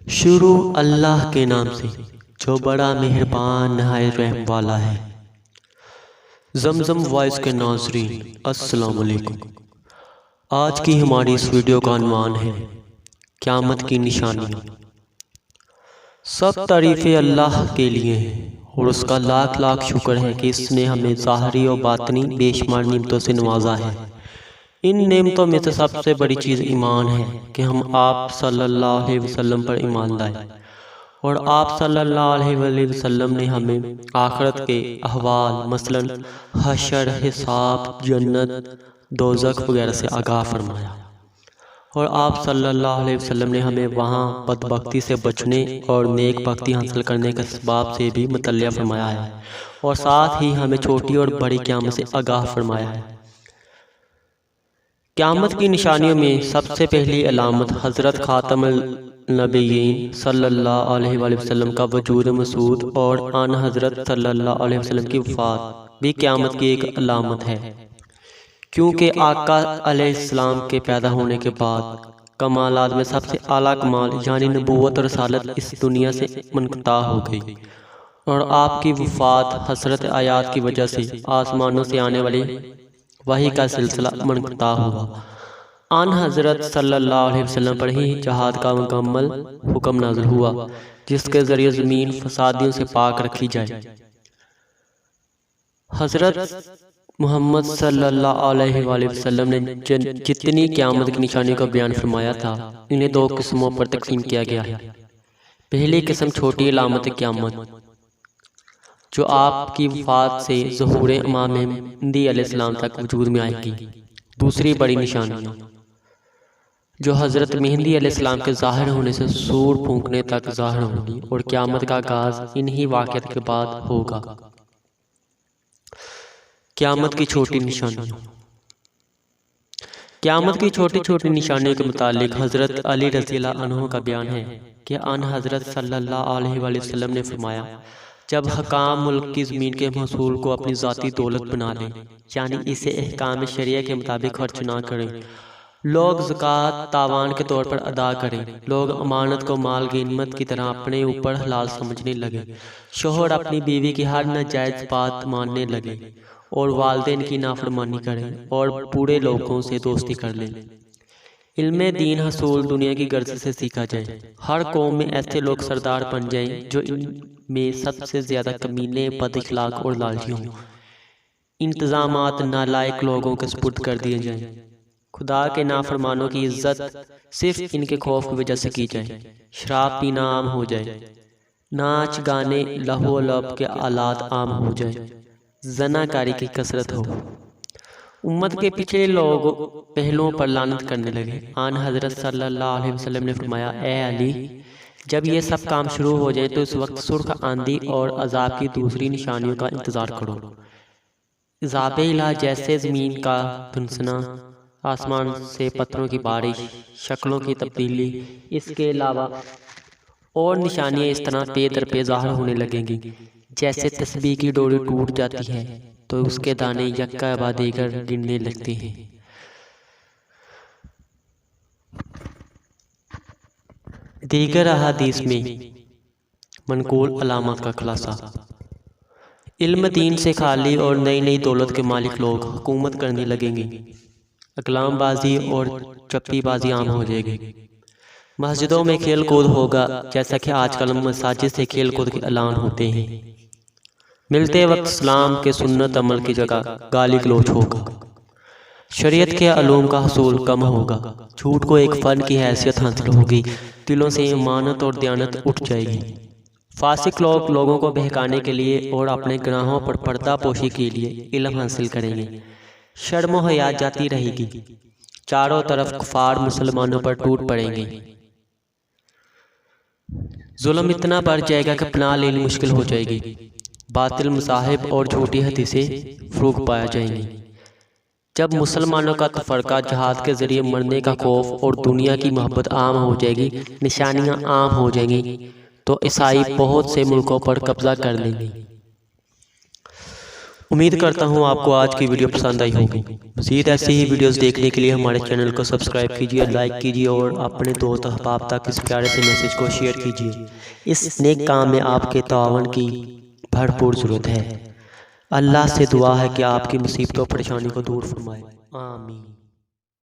شروع اللہ کے نام سے جو بڑا مہربان نہایت رحم والا ہے۔ زمزم وائس کے ناظرین السلام علیکم۔ آج کی ہماری اس ویڈیو کا عنوان ہے قیامت کی نشانیاں۔ سب تعریفیں اللہ کے لیے ہیں اور اس کا لاکھ لاکھ شکر ہے کہ اس نے ہمیں ظاہری اور باطنی بے شمار نعمتوں سے نوازا ہے۔ ان نعمتوں میں سے سب سے بڑی چیز ایمان ہے کہ ہم آپ صلی اللہ علیہ وسلم پر ایمان لائے، اور آپ صلی اللہ علیہ وسلم نے ہمیں آخرت کے احوال مثلاً حشر، حساب، جنت، دوزخ وغیرہ سے آگاہ فرمایا، اور آپ صلی اللہ علیہ وسلم نے ہمیں وہاں بدبختی سے بچنے اور نیک بختی حاصل کرنے کے اسباب سے بھی مطلع فرمایا ہے، اور ساتھ ہی ہمیں چھوٹی اور بڑی قیامت سے آگاہ فرمایا ہے۔ قیامت کی نشانیوں میں سب سے پہلی علامت حضرت خاتم النبیین صلی اللہ علیہ وآلہ وسلم کا وجود مسعود اور آن حضرت صلی اللہ علیہ وسلم کی وفات بھی قیامت کی ایک علامت ہے، کیونکہ آقا علیہ السلام کے پیدا ہونے کے بعد کمالات میں سب سے اعلیٰ کمال یعنی نبوت اور رسالت اس دنیا سے منقطع ہو گئی، اور آپ کی وفات حسرت آیات کی وجہ سے آسمانوں سے آنے والی وحی کا سلسلہ منقطع ہوا۔ آن حضرت صلی اللہ علیہ وسلم پر ہی جہاد کا مکمل حکم نازل ہوا، جس کے ذریعے زمین فسادیوں سے پاک رکھی جائے۔ حضرت محمد صلی اللہ علیہ وآلہ وسلم نے جتنی قیامت کی نشانیوں کا بیان فرمایا تھا، انہیں دو قسموں پر تقسیم کیا گیا ہے۔ پہلی قسم چھوٹی علامت قیامت، جو آپ کی وفات سے ظہور امام مہدی علیہ السلام تک وجود میں آئے گی۔ دوسری بڑی نشانیاں، جو حضرت مہدی علیہ السلام کے ظاہر ہونے سے سور پھونکنے تک ظاہر ہوگی، اور قیامت کا آغاز انہی واقعات کے بعد ہوگا۔ قیامت کی چھوٹی نشانیاں۔ قیامت کی چھوٹی چھوٹی نشانیوں کے متعلق حضرت علی رضی اللہ عنہ کا بیان ہے کہ آن حضرت صلی اللہ علیہ وآلہ وسلم نے فرمایا، جب حکام ملک کی زمین کے محصول کو اپنی ذاتی دولت بنا لیں، یعنی اسے احکام شریعہ کے مطابق خرچ نہ کریں، لوگ زکوٰۃ تاوان کے طور پر ادا کریں، لوگ امانت کو مال غنیمت کی طرح اپنے اوپر حلال سمجھنے لگے، شوہر اپنی بیوی کی ہر ناجائز بات ماننے لگے، اور والدین کی نافرمانی کریں، اور برے لوگوں سے دوستی کر لیں۔ علم دین حصول دنیا کی غرض سے سیکھا جائے، ہر قوم میں ایسے لوگ سردار بن جائیں جو ان میں سب سے زیادہ کمینے، بد اخلاق اور لالچی ہوں۔ انتظامات نالائق لوگوں کے سپرد کر دیے جائیں۔ خدا کے نافرمانوں کی عزت صرف ان کے خوف کی وجہ سے کی جائے۔ شراب پینا عام ہو جائے، ناچ گانے، لہو و لعب کے آلات عام ہو جائیں، زنا کاری کی کثرت ہو۔ امت کے پچھلے لوگ پہلوؤں پر لعنت کرنے لگے۔ آن حضرت صلی اللہ علیہ وسلم نے فرمایا، اے علی، جب یہ سب کام شروع ہو جائیں تو اس وقت سرخ آندھی اور عذاب کی دوسری نشانیوں کا انتظار کرو۔ عذاب الہ جیسے زمین کا دھنسنا، آسمان سے پتھروں کی بارش، شکلوں کی تبدیلی، اس کے علاوہ اور نشانیاں اس طرح پے در پے ظاہر ہونے لگیں گی، جیسے تسبیح کی ڈوری ٹوٹ جاتی ہے تو اس کے دانے یکا بعد دیگر گرنے لگتے ہیں۔ دیگر احادیث میں منقول علامات کا خلاصہ۔ علم دین سے خالی اور نئی نئی دولت کے مالک لوگ حکومت کرنے لگیں گے، اقلام بازی اور چپی بازی عام ہو جائے گی۔ مسجدوں میں کھیل کود ہوگا، جیسا کہ آج کل مساجد سے کھیل کود کے اعلان ہوتے ہیں۔ ملتے وقت اسلام کے سنت عمل کی جگہ گالی گلوچ ہوگا، شریعت کے علوم کا حصول کم ہوگا، جھوٹ کو ایک فن کی حیثیت حاصل ہوگی، دلوں سے امانت اور دیانت اٹھ جائے گی۔ فاسق لوگ لوگوں کو بہکانے کے لیے اور اپنے گناہوں پر پردہ پوشی کے لیے علم حاصل کریں گے، شرم و حیا جاتی رہے گی، چاروں طرف کفار مسلمانوں پر ٹوٹ پڑیں گے، ظلم اتنا بڑھ جائے گا کہ پناہ لینی مشکل ہو جائے گی، باطل مذاہب اور جھوٹی حدیثیں فروغ پایا جائیں گی۔ جب مسلمانوں کا تفرقہ، جہاد کے ذریعے مرنے کا خوف اور دنیا کی محبت عام ہو جائے گی، نشانیاں عام ہو جائیں گی، تو عیسائی بہت سے ملکوں پر قبضہ کر لیں گے۔ امید کرتا ہوں آپ کو آج کی ویڈیو پسند آئی ہوگی۔ مزید ایسی ہی ویڈیوز دیکھنے کے لیے ہمارے چینل کو سبسکرائب کیجیے، لائک کیجیے اور اپنے دوست احباب تک اس پیارے سے میسج کو شیئر کیجیے۔ اس نیک کام میں آپ کے تعاون کی بھرپور ضرورت ہے۔ اللہ سے دعا ہے کہ آپ کی مصیبتوں اور پریشانی کو دور فرمائے، آمین۔